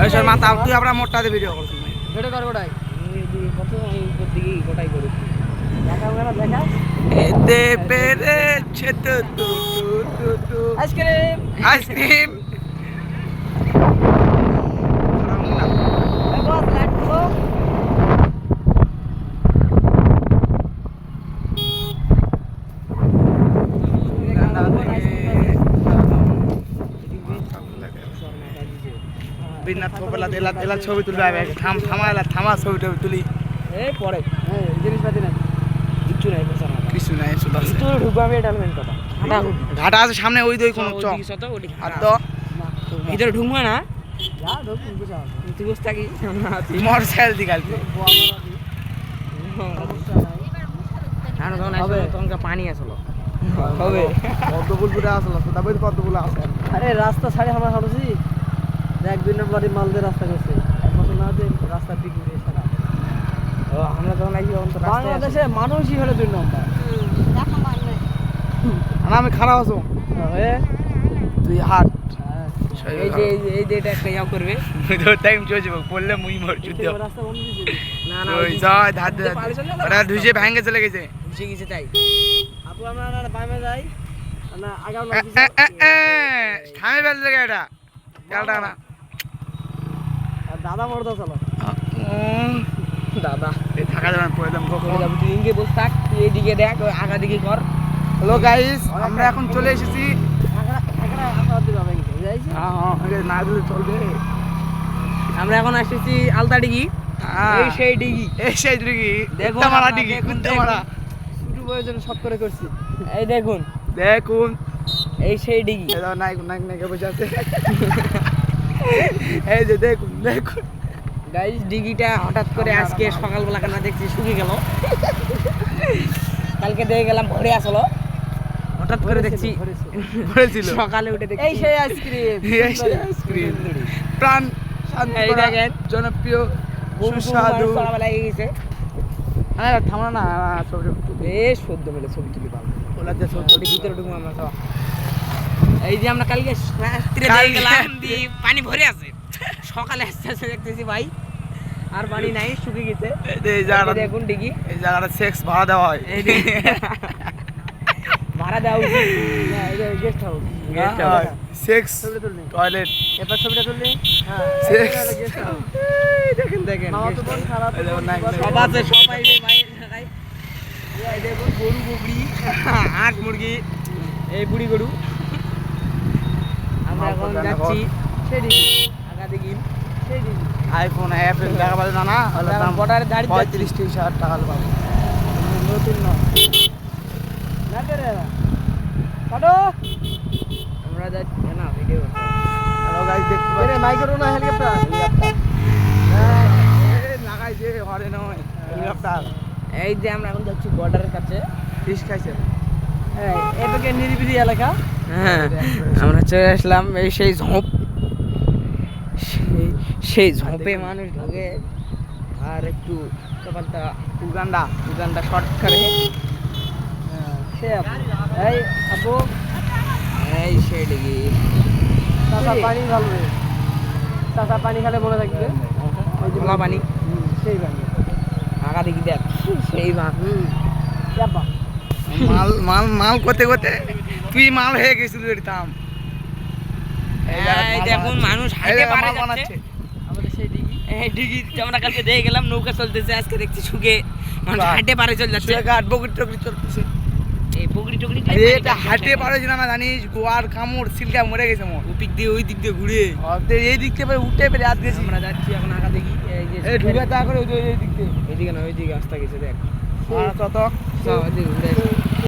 এই সর মাথা তুই আমরা মোটটাতে ভিডিও করছিস ভিডিও কর গোটাই কত উপর দিকে গোটাই করে দেখা হবে না দেখা এতে পেরেছে তো আইসক্রিম আইসক্রিম বস লাইট তো বিনা থোপলা এলা এলা ছবি তুলবে আবে থামা ছবি তুলি এই পরে জিনিসপাতি নাই কিচ্ছু নাই বসা না কিছু নাই শুধু আছে তুই ঢুকবা আমি এটা মেন কথা ঘাটা আছে সামনে ওই দই কোন চক আর তো ভিতরে ঢুকবা না যা ঢুক বুঝা তুই বস থাকি মোটরসাইকেল দিগালতে তখন পানি আসলো হবে পদ্মফুল পুরা আসলো তবে পদ্মফুল আছে আরে রাস্তা ছাড়ে আমরা হাঁটছি এক দুই নম্বরে মালদের রাস্তা করছে একমাত্র না যে রাস্তা দিকে সারা ও আমরা তখন আইছি বাংলাদেশে মানুষই হলো দুই নম্বর না আমি খারাপ আছো তুই হাট এই যে এটা একটা ইয়াও করবে তো টাইম চলছে বললে মুই মর যুদ্ধ রাস্তা বন্ধ দিছে না না ওই যায় ধার ওরা ধুইছে ভাঙে চলে গেছে বুঝে গেছে তাই আপু আমরা না বাইমে যাই না আগাও না থামে বেল জায়গা এটা চালটা না দাদা মরদা চলো দাদা থাকা যাবে প্রয়োজন তুই ইনকে বস থাক তুই এইদিকে দেখ ওই আগা দিকে কর হ্যালো গাইস আমরা এখন চলে এসেছি না দিলে চলবে আমরা এখন আসতেছি আলতাডিগি এই সেই ডিগি দেখো মারা ডিগি কুত্তে মারা শুরু প্রয়োজন সব করে করছি এই দেখুন এই সেই ডিগি এই নাই নাই নাই কে বসে আছে এই যে দেখুন গাইস ডিগিটা হঠাৎ করে আজকে সকালবেলা কেন দেখছি শুকিয়ে গেল কালকে দেখে গেলাম ভরে আসলো হঠাৎ করে দেখছি ভরেছিল সকালে উঠে দেখছি এই সেই আইসক্রিম প্রাণ শান্তি এই দেখেন জনপ্রিয় সুস্বাদু লাগে গেছে আরে থামা না ছবি বেশ সদ্য মেলে ছবি তুলি পাবো ওলাতে ছবি ভিতরে ঢুকবো আমরা সব এই যে আমরা কালকে রাত্রে দেখে গেলাম দিয়ে পানি ভরে আছে সকালে আস্তে আস্তে দেখতেছি ভাই আর পানি নাই শুকিয়ে গেছে এই জায়গাটা দেখুন ডিগি এই জায়গাটা সেক্স ভাড়া দেওয়া হয় এই ভাড়া দেওয়া উচিত না এটা গেস্ট হাউস সেক্স টয়লেট এবার ছবিটা তুললি সেক্স দেখেন দেখেন সব আছে সবাই ভাই এই দেখুন গরু বকরি হাঁস মুরগি এই বুড়ি গরু আমরা এখন যাচ্ছি সেদিকে আগা দেখি সেদিকে আইফোন অ্যাপেল দেখা পাবে না হলো দাম বর্ডারের দাঁড়িয়ে 35-30 টাকা পাবে নতুন না রে কাটো আমরা যাচ্ছি না ভিডিও হ্যালো গাইস দেখতে আরে মাইক্রো না হেলিকপ্টার লাগাই যে হরে নয় হেলিকপ্টার এই যে আমরা এখন যাচ্ছি বর্ডারের কাছে ফিশ খাইছে এটাকে নিরিবিলি এলাকা হ্যাঁ আমরা চলে আসলাম এই সেই ঝোপ সেই ঝোপে মানুষ ঢোকে আর একটু সকালটা উগান্ডা শর্ট করে সে এই আপু এই সেই ডিগি চাষা পানি ভালো রে চাষা পানি খেলে মনে থাকবে ওই যে পানি সেই পানি আগা দেখি দেখ সেই মাল মাল মাল করতে করতে তুই মাল হয়ে গেছিল এরতাম এই দেখুন মানুষ হাইটে পারে যাচ্ছে আমাদের সেই ডিগি এই ডিগি আমরা কালকে দেখে গেলাম নৌকা চলতেছে আজকে দেখছি শুকে মানুষ হাইটে পারে চলে যাচ্ছে গাট বকরি টকরি চলতেছে এই বকরি টকরি এটা হাটে পারে না জানিস গোয়ার কামড় সিলকা মরে গেছে মোর ওপিক দিয়ে ওই দিক দিয়ে ঘুরে এই দিক থেকে উঠে পেরে হাত গেছি আমরা যাচ্ছি এখন আগা দেখি এই যে এই ঢুকে তা করে ওই দিক থেকে এইদিকে না ওইদিকে রাস্তা গেছে দেখ কত ওইদিকে ঘুরে